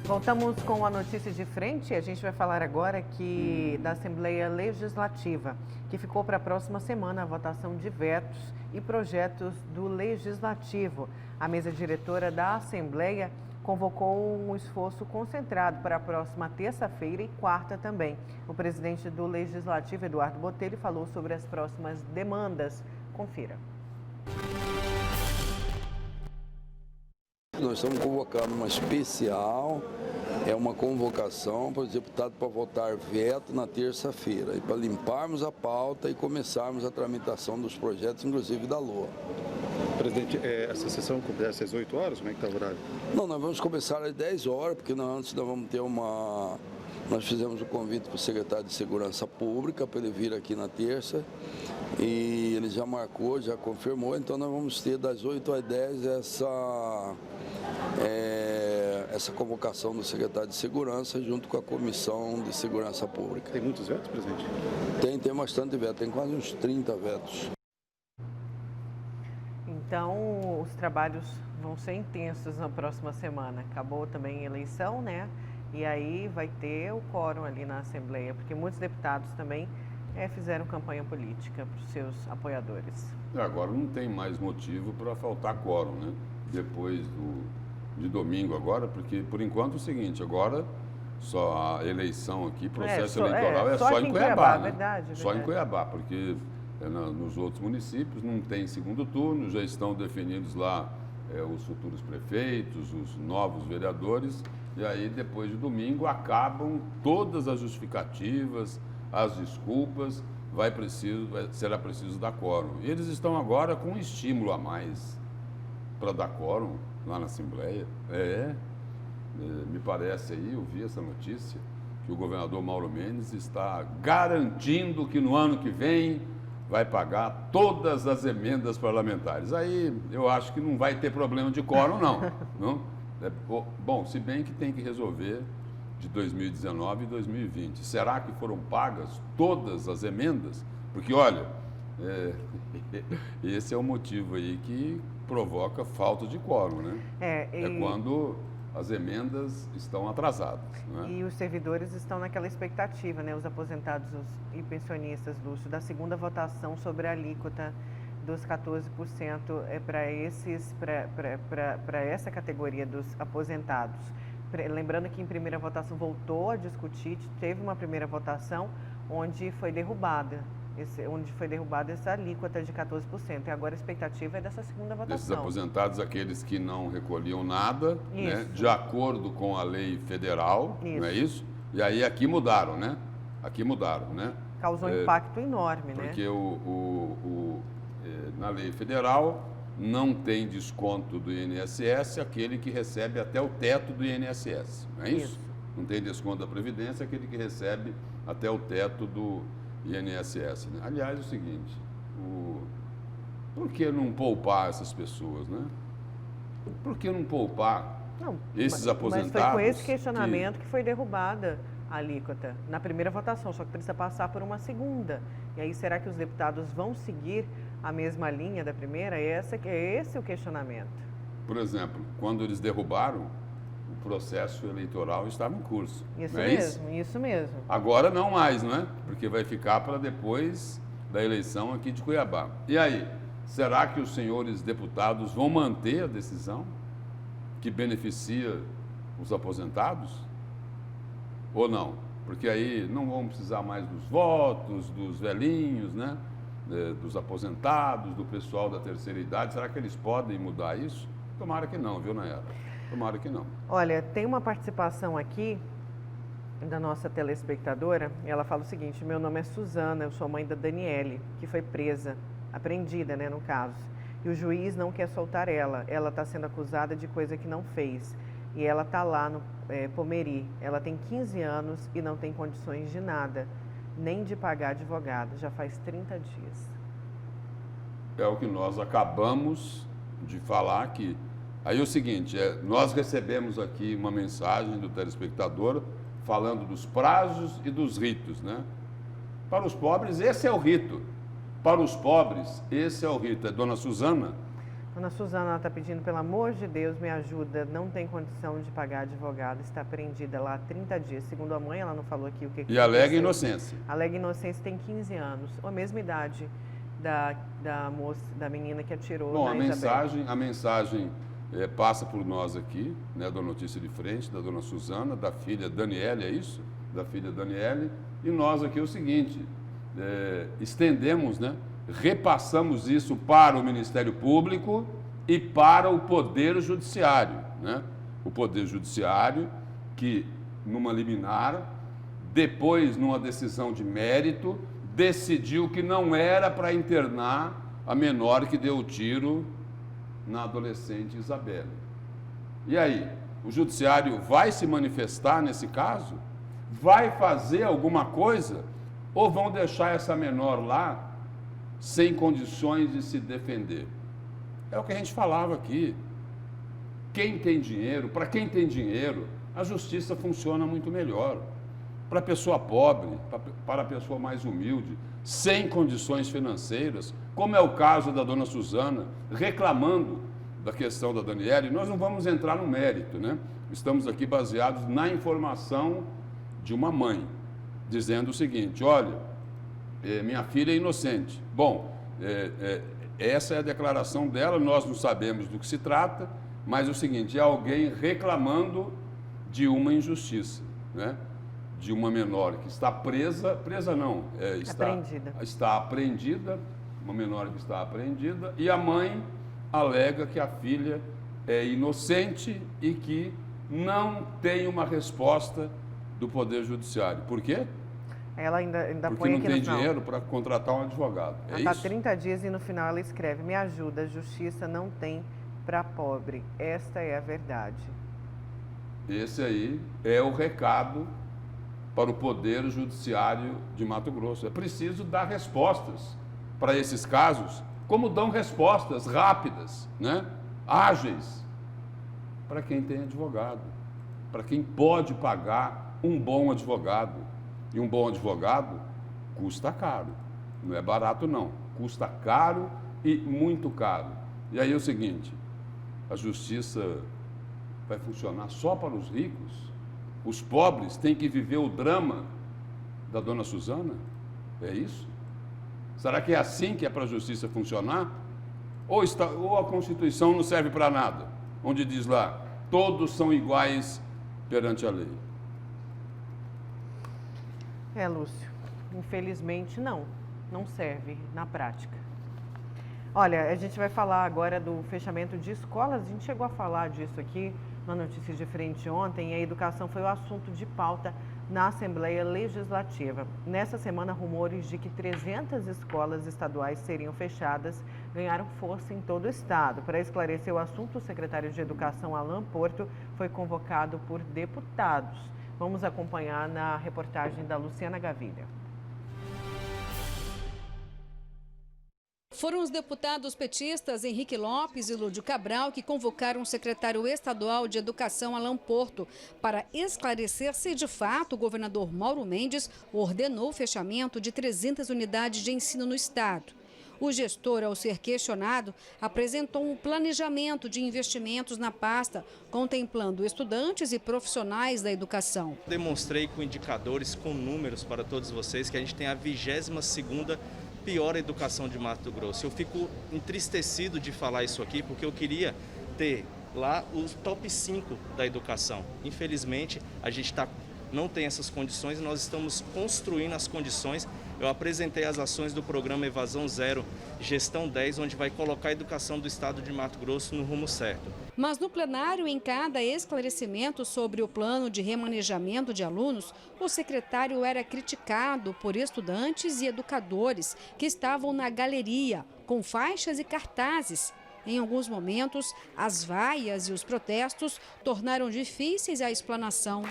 Voltamos com a notícia de frente. A gente vai falar agora da Assembleia Legislativa, que ficou para a próxima semana a votação de vetos e projetos do Legislativo. A mesa diretora da Assembleia convocou um esforço concentrado para a próxima terça-feira e quarta também. O presidente do Legislativo, Eduardo Botelho, falou sobre as próximas demandas. Confira. Nós estamos convocando uma especial, é uma convocação para os deputados para votar veto na terça-feira e para limparmos a pauta e começarmos a tramitação dos projetos, inclusive da LOA. Presidente, essa sessão começa às 8 horas? Como é que está o horário? Não, nós vamos começar às 10 horas, porque antes nós vamos ter Nós fizemos o convite para o secretário de Segurança Pública para ele vir aqui na terça e ele já marcou, já confirmou, então nós vamos ter das 8 às 10 essa convocação do secretário de Segurança junto com a Comissão de Segurança Pública. Tem muitos vetos, presidente? Tem bastante veto, tem quase uns 30 vetos. Então, os trabalhos vão ser intensos na próxima semana. Acabou também a eleição, né? E aí vai ter o quórum ali na Assembleia, porque muitos deputados também fizeram campanha política para os seus apoiadores. Agora não tem mais motivo para faltar quórum, né? Depois de domingo agora, porque por enquanto é o seguinte, agora só a eleição aqui, processo eleitoral é só em Cuiabá, né? Verdade. Só em Cuiabá, porque nos outros municípios não tem segundo turno, já estão definidos lá os futuros prefeitos, os novos vereadores, e aí depois de domingo acabam todas as justificativas, as desculpas, será preciso dar quórum. E eles estão agora com um estímulo a mais para dar quórum lá na Assembleia. Me parece aí, eu vi essa notícia, que o governador Mauro Mendes está garantindo que no ano que vem vai pagar todas as emendas parlamentares. Aí eu acho que não vai ter problema de quórum, não. Bom, se bem que tem que resolver de 2019 e 2020. Será que foram pagas todas as emendas? Porque, olha, esse é o motivo aí que provoca falta de quórum, né? Quando as emendas estão atrasadas. Né? E os servidores estão naquela expectativa, né? Os aposentados e pensionistas, Lúcio, da segunda votação sobre a alíquota dos 14% para essa categoria dos aposentados. Lembrando que em primeira votação voltou a discutir, teve uma primeira votação onde foi derrubada essa alíquota de 14%. E agora a expectativa é dessa segunda votação. Desses aposentados, aqueles que não recolhiam nada, né, de acordo com a lei federal, não é isso? E aí aqui mudaram, né? Causou um impacto enorme, né? Porque na lei federal não tem desconto do INSS aquele que recebe até o teto do INSS, não é isso? Não tem desconto da Previdência aquele que recebe até o teto do INSS. Né? Aliás, é o seguinte, por que não poupar essas pessoas, né? Por que não poupar esses aposentados? Mas foi com esse questionamento que foi derrubada a alíquota na primeira votação, só que precisa passar por uma segunda. E aí, será que os deputados vão seguir a mesma linha da primeira? Esse é o questionamento. Por exemplo, quando eles derrubaram, o processo eleitoral estava em curso. Isso mesmo. Agora não mais, não é? Porque vai ficar para depois da eleição aqui de Cuiabá. E aí, será que os senhores deputados vão manter a decisão que beneficia os aposentados? Ou não? Porque aí não vão precisar mais dos votos, dos velhinhos, né? Dos aposentados, do pessoal da terceira idade. Será que eles podem mudar isso? Tomara que não, viu, Nayara? Tomara que não. Olha, tem uma participação aqui da nossa telespectadora. Ela fala o seguinte: meu nome é Suzana, eu sou mãe da Daniele, que foi presa, apreendida, né, no caso. E o juiz não quer soltar ela. Ela está sendo acusada de coisa que não fez. E ela está lá no Pomeri. Ela tem 15 anos e não tem condições de nada, nem de pagar advogado. Já faz 30 dias. É o que nós acabamos de falar aqui. Aí é o seguinte, nós recebemos aqui uma mensagem do telespectador falando dos prazos e dos ritos, né? Para os pobres, esse é o rito. Para os pobres, esse é o rito. É Dona Suzana? Dona Suzana está pedindo, pelo amor de Deus, me ajuda, não tem condição de pagar advogado, está apreendida lá há 30 dias. Segundo a mãe, ela não falou aqui o que E alega inocência. Alega inocência, tem 15 anos, ou a mesma idade da moça, da menina que atirou. Bom, a mensagem passa por nós aqui, né, da Notícia de Frente, da Dona Suzana, da filha Daniele, é isso? Da filha Daniele, e nós aqui é o seguinte, estendemos, né, repassamos isso para o Ministério Público e para o Poder Judiciário, né? O Poder Judiciário que, numa liminar, depois, numa decisão de mérito, decidiu que não era para internar a menor que deu o tiro na adolescente Isabelle. E aí, o Judiciário vai se manifestar nesse caso? Vai fazer alguma coisa? Ou vão deixar essa menor lá sem condições de se defender? É o que a gente falava aqui. Quem tem dinheiro, para quem tem dinheiro, a justiça funciona muito melhor. Para a pessoa pobre, para a pessoa mais humilde, sem condições financeiras, como é o caso da Dona Suzana, reclamando da questão da Daniele, nós não vamos entrar no mérito, né? Estamos aqui baseados na informação de uma mãe, dizendo o seguinte, olha, minha filha é inocente. Bom, essa é a declaração dela, nós não sabemos do que se trata, mas é o seguinte, é alguém reclamando de uma injustiça, né? De uma menor que está presa não, está apreendida, uma menor que está apreendida, e a mãe alega que a filha é inocente e que não tem uma resposta do Poder Judiciário. Por quê? Ela ainda Porque põe não aqui tem no final. dinheiro para contratar um advogado. Ela está 30 dias e no final ela escreve, me ajuda, a justiça não tem para pobre. Esta é a verdade. Esse aí é o recado para o Poder Judiciário de Mato Grosso. É preciso dar respostas para esses casos, como dão respostas rápidas, né? Ágeis, para quem tem advogado, para quem pode pagar um bom advogado. E um bom advogado custa caro, não é barato não, custa caro e muito caro. E aí é o seguinte, a justiça vai funcionar só para os ricos? Os pobres têm que viver o drama da Dona Suzana? É isso? Será que é assim que é para a justiça funcionar? Ou a Constituição não serve para nada? Onde diz lá, todos são iguais perante a lei. Lúcio, infelizmente não serve na prática. Olha, a gente vai falar agora do fechamento de escolas, a gente chegou a falar disso aqui na Notícias de Frente ontem, e a educação foi o assunto de pauta na Assembleia Legislativa. Nessa semana, rumores de que 300 escolas estaduais seriam fechadas ganharam força em todo o estado. Para esclarecer o assunto, o secretário de Educação, Alan Porto, foi convocado por deputados. Vamos acompanhar na reportagem da Luciana Gaviria. Foram os deputados petistas Henrique Lopes e Lúdio Cabral que convocaram o secretário estadual de Educação, Alan Porto, para esclarecer se, de fato, o governador Mauro Mendes ordenou o fechamento de 300 unidades de ensino no estado. O gestor, ao ser questionado, apresentou um planejamento de investimentos na pasta, contemplando estudantes e profissionais da educação. Demonstrei com indicadores, com números para todos vocês, que a gente tem a 22ª pior educação de Mato Grosso. Eu fico entristecido de falar isso aqui, porque eu queria ter lá os top 5 da educação. Infelizmente, a gente não tem essas condições e nós estamos construindo as condições. Eu apresentei as ações do programa Evasão Zero, Gestão 10, onde vai colocar a educação do estado de Mato Grosso no rumo certo. Mas no plenário, em cada esclarecimento sobre o plano de remanejamento de alunos, o secretário era criticado por estudantes e educadores que estavam na galeria, com faixas e cartazes. Em alguns momentos, as vaias e os protestos tornaram difíceis a explanação.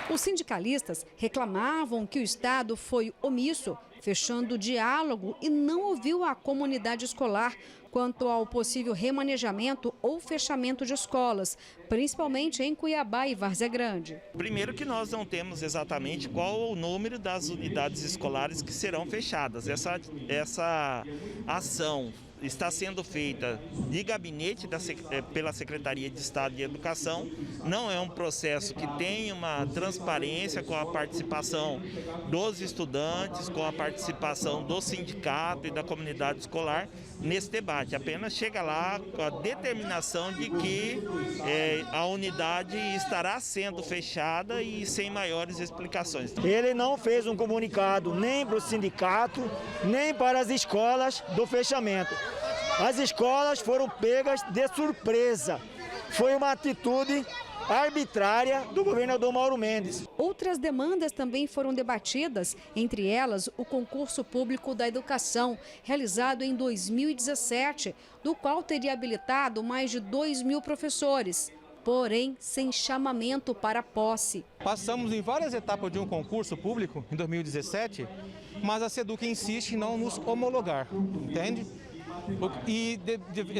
Os sindicalistas reclamavam que o Estado foi omisso, fechando o diálogo e não ouviu a comunidade escolar quanto ao possível remanejamento ou fechamento de escolas, principalmente em Cuiabá e Várzea Grande. Primeiro que nós não temos exatamente qual o número das unidades escolares que serão fechadas. Essa ação está sendo feita de gabinete pela Secretaria de Estado de Educação. Não é um processo que tem uma transparência com a participação dos estudantes, com a participação do sindicato e da comunidade escolar nesse debate. Apenas chega lá com a determinação de que a unidade estará sendo fechada e sem maiores explicações. Ele não fez um comunicado nem para o sindicato, nem para as escolas do fechamento. As escolas foram pegas de surpresa. Foi uma atitude arbitrária do governador Mauro Mendes. Outras demandas também foram debatidas, entre elas o concurso público da educação, realizado em 2017, do qual teria habilitado mais de 2.000 professores, porém sem chamamento para posse. Passamos em várias etapas de um concurso público em 2017, mas a SEDUC insiste em não nos homologar, entende? E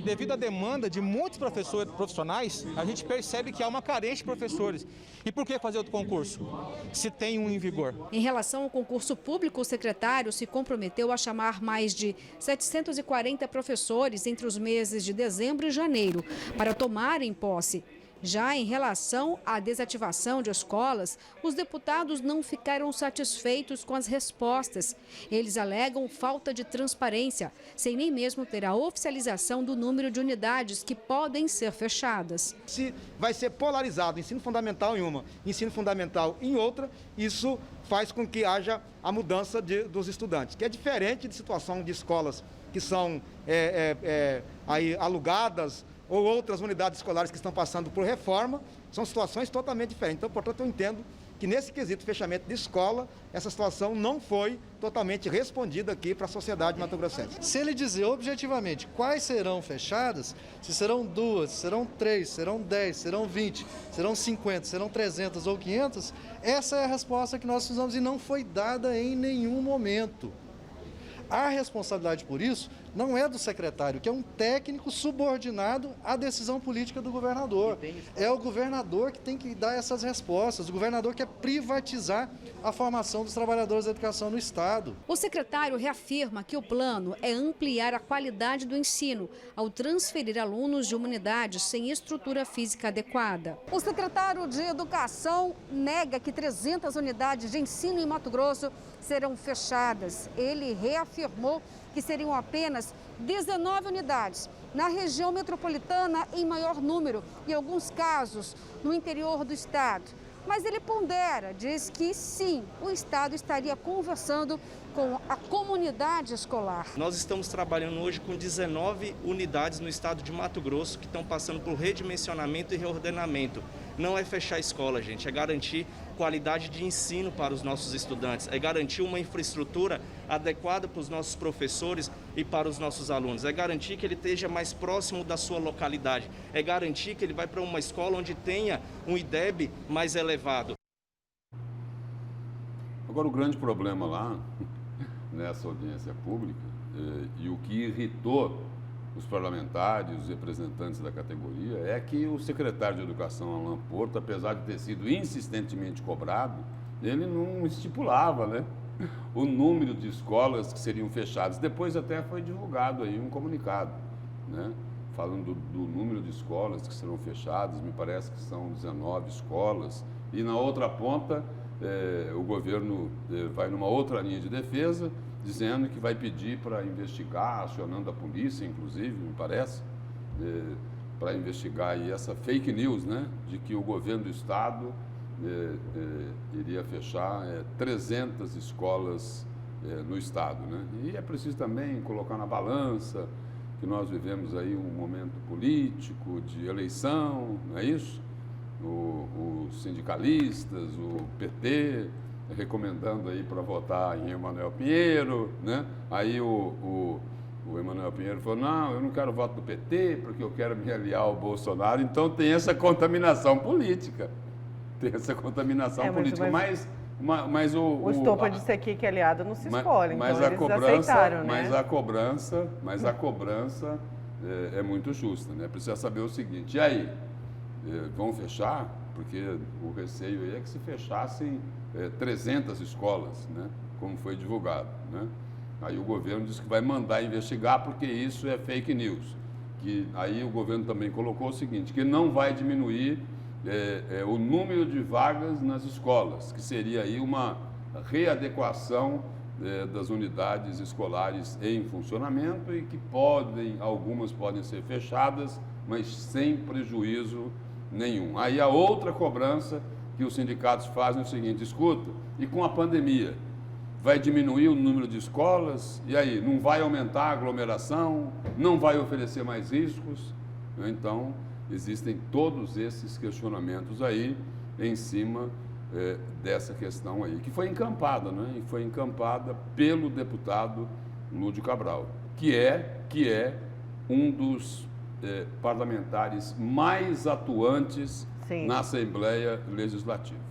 devido à demanda de muitos professores profissionais, a gente percebe que há uma carência de professores. E por que fazer outro concurso, se tem um em vigor? Em relação ao concurso público, o secretário se comprometeu a chamar mais de 740 professores entre os meses de dezembro e janeiro para tomarem posse. Já em relação à desativação de escolas, os deputados não ficaram satisfeitos com as respostas. Eles alegam falta de transparência, sem nem mesmo ter a oficialização do número de unidades que podem ser fechadas. Se vai ser polarizado ensino fundamental em uma, ensino fundamental em outra, isso faz com que haja a mudança dos estudantes, que é diferente de situação de escolas que são aí alugadas, ou outras unidades escolares que estão passando por reforma, são situações totalmente diferentes. Então, portanto, eu entendo que nesse quesito fechamento de escola, essa situação não foi totalmente respondida aqui para a sociedade mato-grossense. Se ele dizer objetivamente quais serão fechadas, se serão 2, serão 3, serão 10, serão 20, serão 50, serão 300 ou 500, essa é a resposta que nós precisamos e não foi dada em nenhum momento. A responsabilidade por isso não é do secretário, que é um técnico subordinado à decisão política do governador. É o governador que tem que dar essas respostas. O governador quer privatizar a formação dos trabalhadores da educação no Estado. O secretário reafirma que o plano é ampliar a qualidade do ensino ao transferir alunos de uma unidade sem estrutura física adequada. O secretário de Educação nega que 300 unidades de ensino em Mato Grosso serão fechadas. Ele reafirmou que seriam apenas 19 unidades na região metropolitana em maior número, em alguns casos no interior do estado. Mas ele pondera, diz que sim, o estado estaria conversando com a comunidade escolar. Nós estamos trabalhando hoje com 19 unidades no estado de Mato Grosso que estão passando por redimensionamento e reordenamento. Não é fechar a escola, gente, é garantir qualidade de ensino para os nossos estudantes, é garantir uma infraestrutura adequada para os nossos professores e para os nossos alunos, é garantir que ele esteja mais próximo da sua localidade, é garantir que ele vai para uma escola onde tenha um IDEB mais elevado. Agora, o grande problema lá, nessa audiência pública, e o que irritou os parlamentares, os representantes da categoria, é que o secretário de Educação, Alan Porto, apesar de ter sido insistentemente cobrado, ele não estipulava, né, o número de escolas que seriam fechadas. Depois até foi divulgado aí um comunicado, né, falando do número de escolas que serão fechadas, me parece que são 19 escolas, e na outra ponta o governo vai numa outra linha de defesa, dizendo que vai pedir para investigar, acionando a polícia, inclusive, me parece, para investigar aí essa fake news, né, de que o governo do estado iria fechar 300 escolas no estado, né? E é preciso também colocar na balança que nós vivemos aí um momento político de eleição, não é isso? Os sindicalistas, o PT, recomendando aí para votar em Emanuel Pinheiro, né? Aí o Emanuel Pinheiro falou, não, eu não quero voto do PT porque eu quero me aliar ao Bolsonaro. Então tem essa contaminação política. Tem essa contaminação política. Mas Mas o estupro disse aqui que aliado não se escolhe, então eles aceitaram, né? Mas a cobrança é muito justa, né? Precisa saber o seguinte, e aí, vão fechar? Porque o receio aí é que se fechassem 300 escolas, né? Como foi divulgado, né? Aí o governo disse que vai mandar investigar porque isso é fake news. Que aí o governo também colocou o seguinte, que não vai diminuir o número de vagas nas escolas, que seria aí uma readequação das unidades escolares em funcionamento e que algumas podem ser fechadas, mas sem prejuízo nenhum. Aí a outra cobrança que os sindicatos fazem é o seguinte, escuta, e com a pandemia, vai diminuir o número de escolas? E aí, não vai aumentar a aglomeração? Não vai oferecer mais riscos? Então, existem todos esses questionamentos aí em cima dessa questão aí, que foi encampada, né? E foi encampada pelo deputado Lúdio Cabral, que é um dos parlamentares mais atuantes Sim. na Assembleia Legislativa.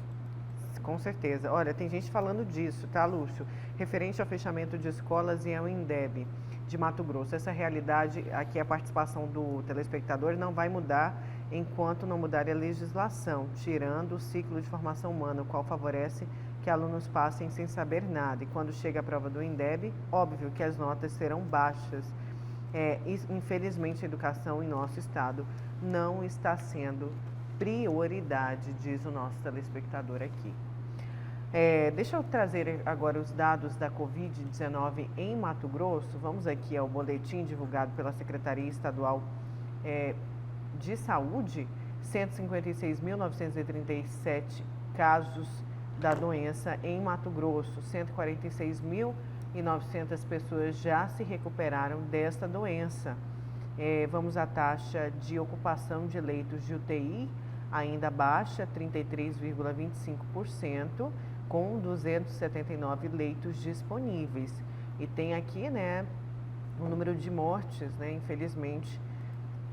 Com certeza. Olha, tem gente falando disso, tá, Lúcio? Referente ao fechamento de escolas e ao INDEB de Mato Grosso. Essa realidade, aqui a participação do telespectador não vai mudar enquanto não mudar a legislação, tirando o ciclo de formação humana, o qual favorece que alunos passem sem saber nada. E quando chega a prova do INDEB, óbvio que as notas serão baixas. Infelizmente, a educação em nosso estado não está sendo prioridade, diz o nosso telespectador aqui. Deixa eu trazer agora os dados da Covid-19 em Mato Grosso. Vamos aqui ao boletim divulgado pela Secretaria Estadual de Saúde. 156.937 casos da doença em Mato Grosso. 146.900 pessoas já se recuperaram desta doença. Vamos à taxa de ocupação de leitos de UTI, ainda baixa, 33,25%, com 279 leitos disponíveis. E tem aqui, né, o número de mortes, né, infelizmente,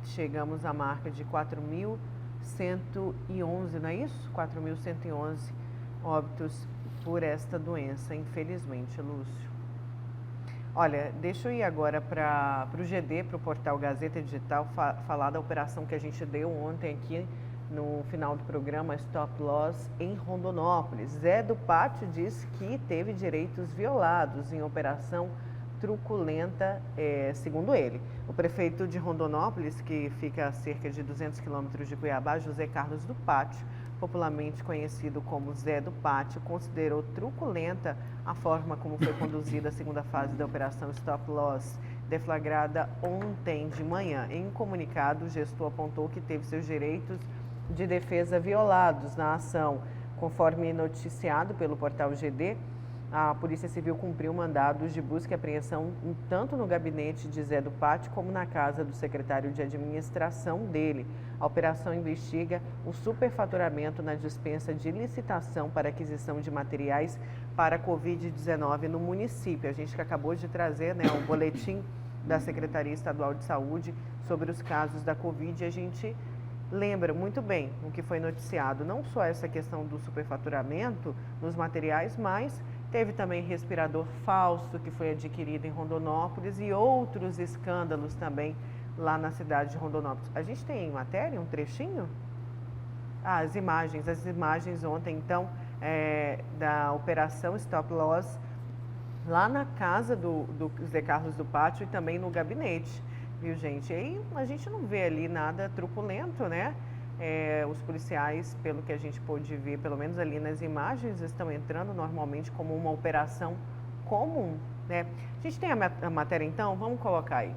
chegamos à marca de 4.111, não é isso? 4.111 óbitos por esta doença, infelizmente, Lúcio. Olha, deixa eu ir agora para o GD, para o portal Gazeta Digital, falar da operação que a gente deu ontem aqui no final do programa Stop Loss em Rondonópolis. Zé do Pátio diz que teve direitos violados em operação truculenta, segundo ele. O prefeito de Rondonópolis, que fica a cerca de 200 quilômetros de Cuiabá, José Carlos do Pátio, popularmente conhecido como Zé do Pátio, considerou truculenta a forma como foi conduzida a segunda fase da operação Stop Loss, deflagrada ontem de manhã. Em um comunicado, o gestor apontou que teve seus direitos de defesa violados na ação. Conforme noticiado pelo portal GD, a Polícia Civil cumpriu mandados de busca e apreensão tanto no gabinete de Zé do Pátio como na casa do secretário de administração dele. A operação investiga o superfaturamento na dispensa de licitação para aquisição de materiais para a Covid-19 no município. A gente que acabou de trazer, né, o boletim da Secretaria Estadual de Saúde sobre os casos da Covid, e a gente lembra muito bem o que foi noticiado, não só essa questão do superfaturamento nos materiais, mas teve também respirador falso que foi adquirido em Rondonópolis e outros escândalos também lá na cidade de Rondonópolis. A gente tem em matéria um trechinho? As imagens ontem, então, da operação Stop Loss, lá na casa do Zé Carlos do Pátio e também no gabinete, viu, gente? E aí a gente não vê ali nada truculento, né? Os policiais, pelo que a gente pôde ver, pelo menos ali nas imagens, estão entrando normalmente como uma operação comum, né? A gente tem a matéria, então? Vamos colocar aí.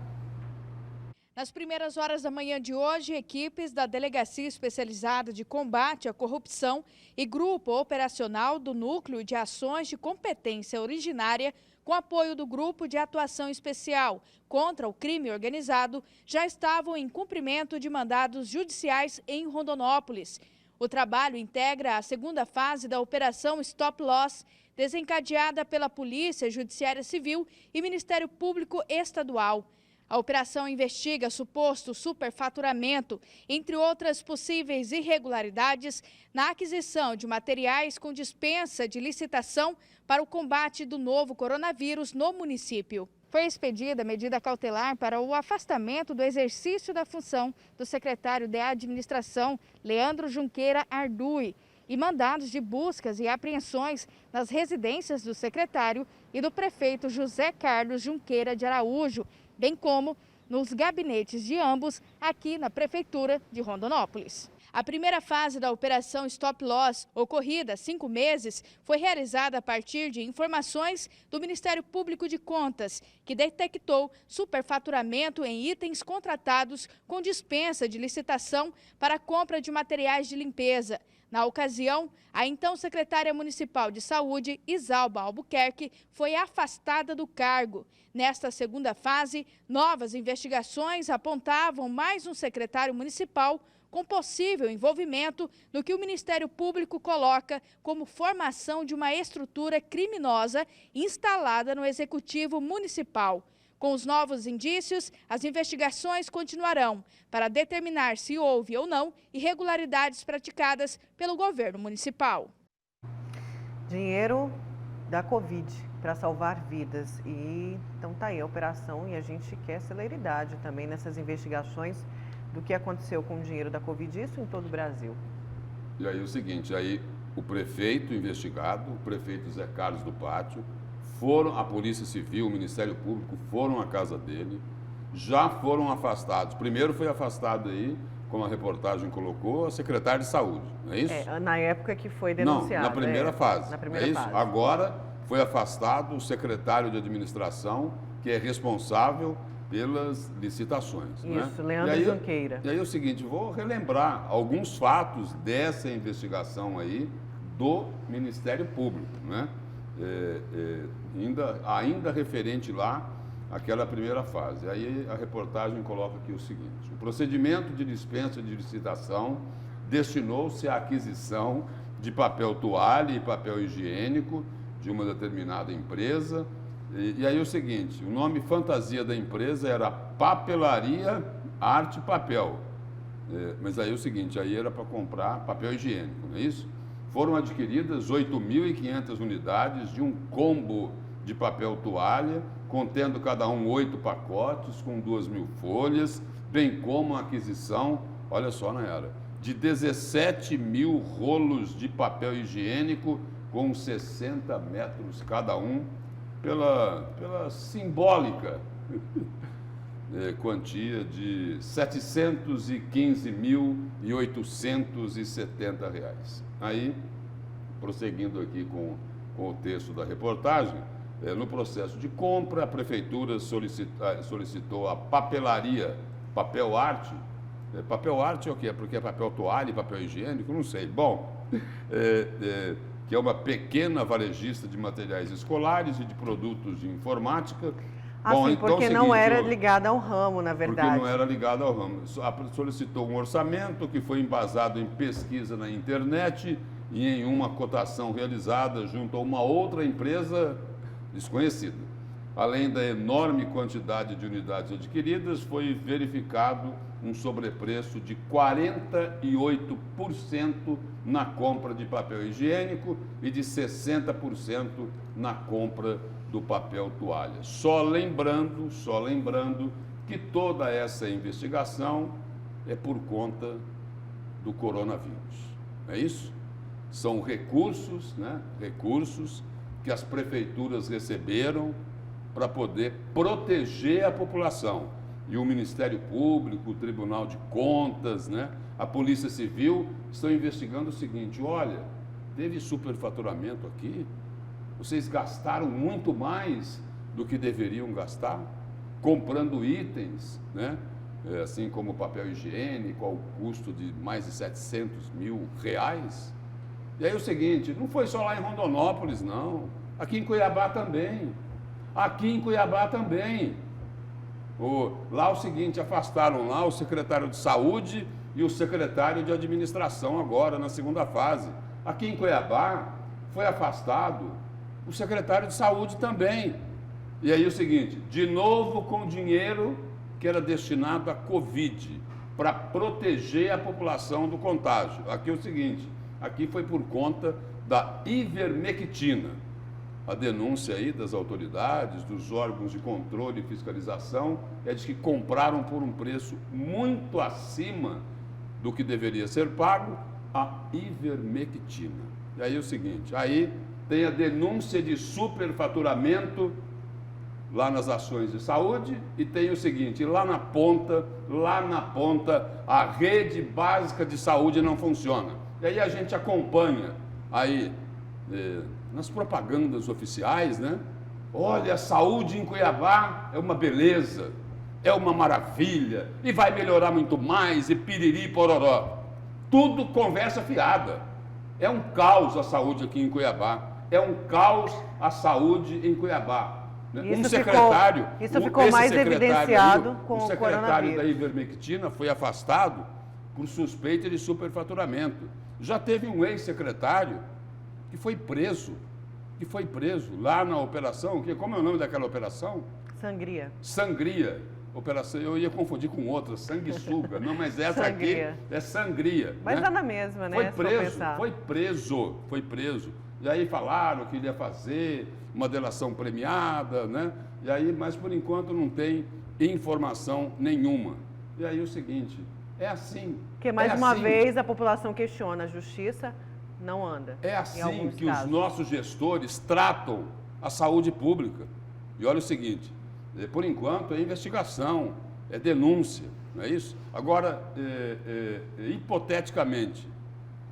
Nas primeiras horas da manhã de hoje, equipes da Delegacia Especializada de Combate à Corrupção e Grupo Operacional do Núcleo de Ações de Competência Originária, com apoio do Grupo de Atuação Especial contra o Crime Organizado, já estavam em cumprimento de mandados judiciais em Rondonópolis. O trabalho integra a segunda fase da Operação Stop Loss, desencadeada pela Polícia Judiciária Civil e Ministério Público Estadual. A operação investiga suposto superfaturamento, entre outras possíveis irregularidades, na aquisição de materiais com dispensa de licitação para o combate do novo coronavírus no município. Foi expedida medida cautelar para o afastamento do exercício da função do secretário de Administração, Leandro Junqueira Ardui, e mandados de buscas e apreensões nas residências do secretário e do prefeito José Carlos Junqueira de Araújo, bem como nos gabinetes de ambos aqui na Prefeitura de Rondonópolis. A primeira fase da Operação Stop Loss, ocorrida há 5 meses, foi realizada a partir de informações do Ministério Público de Contas, que detectou superfaturamento em itens contratados com dispensa de licitação para a compra de materiais de limpeza. Na ocasião, a então secretária municipal de Saúde, Isalba Albuquerque, foi afastada do cargo. Nesta segunda fase, novas investigações apontavam mais um secretário municipal com possível envolvimento no que o Ministério Público coloca como formação de uma estrutura criminosa instalada no Executivo Municipal. Com os novos indícios, as investigações continuarão para determinar se houve ou não irregularidades praticadas pelo governo municipal. Dinheiro da Covid para salvar vidas. E então tá aí a operação e a gente quer celeridade também nessas investigações do que aconteceu com o dinheiro da Covid, isso em todo o Brasil. E aí o seguinte, aí o prefeito investigado, o prefeito Zé Carlos do Pátio, a Polícia Civil, o Ministério Público foram à casa dele, já foram afastados. Primeiro foi afastado aí, como a reportagem colocou, a secretária de Saúde, não é isso? Na época que foi denunciado. Não, na primeira fase. Na primeira é isso? fase. Agora foi afastado o secretário de Administração, que é responsável pelas licitações. Isso, né? Leandro Junqueira. E aí é o seguinte, vou relembrar alguns fatos dessa investigação aí do Ministério Público, né? Ainda referente lá àquela primeira fase. Aí a reportagem coloca aqui o seguinte: o procedimento de dispensa de licitação destinou-se à aquisição de papel toalha e papel higiênico de uma determinada empresa. E aí o seguinte, o nome fantasia da empresa era Papelaria Arte Papel. Mas aí o seguinte, aí era para comprar papel higiênico, não é isso? Foram adquiridas 8.500 unidades de um combo de papel toalha, contendo cada um 8 pacotes com 2.000 folhas, bem como a aquisição, olha só, Nayara, de 17.000 rolos de papel higiênico com 60 metros cada um, pela simbólica quantia de R$ 715.870. Aí, prosseguindo aqui com o texto da reportagem, no processo de compra, a Prefeitura solicitou a papelaria, papel arte. Papel arte é o quê? Porque é papel toalha e papel higiênico? Não sei. Bom, que é uma pequena varejista de materiais escolares e de produtos de informática. Bom, então, porque não era ligada ao ramo, na verdade. Porque não era ligada ao ramo. Solicitou um orçamento que foi embasado em pesquisa na internet e em uma cotação realizada junto a uma outra empresa desconhecida. Além da enorme quantidade de unidades adquiridas, foi verificado um sobrepreço de 48% na compra de papel higiênico e de 60% na compra do papel toalha. Só lembrando que toda essa investigação é por conta do coronavírus. É isso? São recursos, né? Recursos que as prefeituras receberam para poder proteger a população. E o Ministério Público, o Tribunal de Contas, né? A Polícia Civil estão investigando o seguinte: olha, teve superfaturamento aqui, vocês gastaram muito mais do que deveriam gastar, comprando itens, né? Assim como papel higiênico, ao custo de mais de R$700 mil. E aí o seguinte, não foi só lá em Rondonópolis, não. Aqui em Cuiabá também. Lá o seguinte, afastaram lá o secretário de Saúde e o secretário de Administração agora, na segunda fase. Aqui em Cuiabá foi afastado o secretário de Saúde também. E aí o seguinte, de novo com dinheiro que era destinado à Covid, para proteger a população do contágio. Aqui é o seguinte, aqui foi por conta da ivermectina. A denúncia aí das autoridades, dos órgãos de controle e fiscalização, é de que compraram por um preço muito acima do que deveria ser pago a ivermectina. E aí é o seguinte, aí tem a denúncia de superfaturamento lá nas ações de saúde e tem o seguinte, lá na ponta, a rede básica de saúde não funciona. E aí a gente acompanha aí nas propagandas oficiais, né? Olha, a saúde em Cuiabá é uma beleza, é uma maravilha e vai melhorar muito mais e piriri pororó. Tudo conversa fiada. É um caos a saúde aqui em Cuiabá. É um caos a saúde em Cuiabá. Isso ficou mais evidenciado com o coronavírus. O secretário da ivermectina foi afastado por suspeita de superfaturamento. Já teve um ex-secretário que foi preso lá na operação, como é o nome daquela operação? Sangria. Operação, eu ia confundir com outra, sanguessuga. Não, mas essa aqui é sangria. Mas dá na mesma, né? Foi preso. E aí falaram que iria fazer uma delação premiada, né? E aí, mas por enquanto não tem informação nenhuma. E aí o seguinte, é assim. Porque mais uma vez a população questiona, a justiça não anda. É assim que os nossos gestores tratam a saúde pública. E olha o seguinte, por enquanto é investigação, é denúncia, não é isso? Agora, hipoteticamente,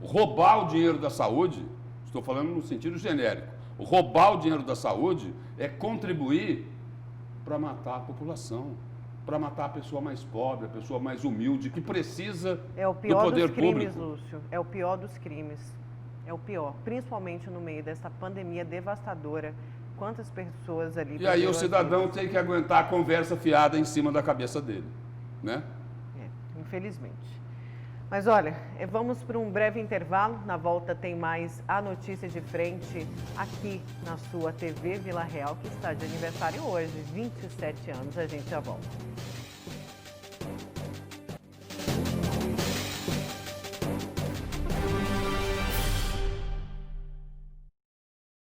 roubar o dinheiro da saúde, estou falando no sentido genérico, roubar o dinheiro da saúde é contribuir para matar a população, para matar a pessoa mais pobre, a pessoa mais humilde, que precisa do poder público. Lúcio, é o pior dos crimes. É o pior, principalmente no meio dessa pandemia devastadora. Quantas pessoas ali... E aí o cidadão tem que aguentar a conversa fiada em cima da cabeça dele, né? Infelizmente. Mas olha, vamos para um breve intervalo. Na volta tem mais A Notícia de Frente aqui na sua TV Vila Real, que está de aniversário hoje, 27 anos. A gente já volta.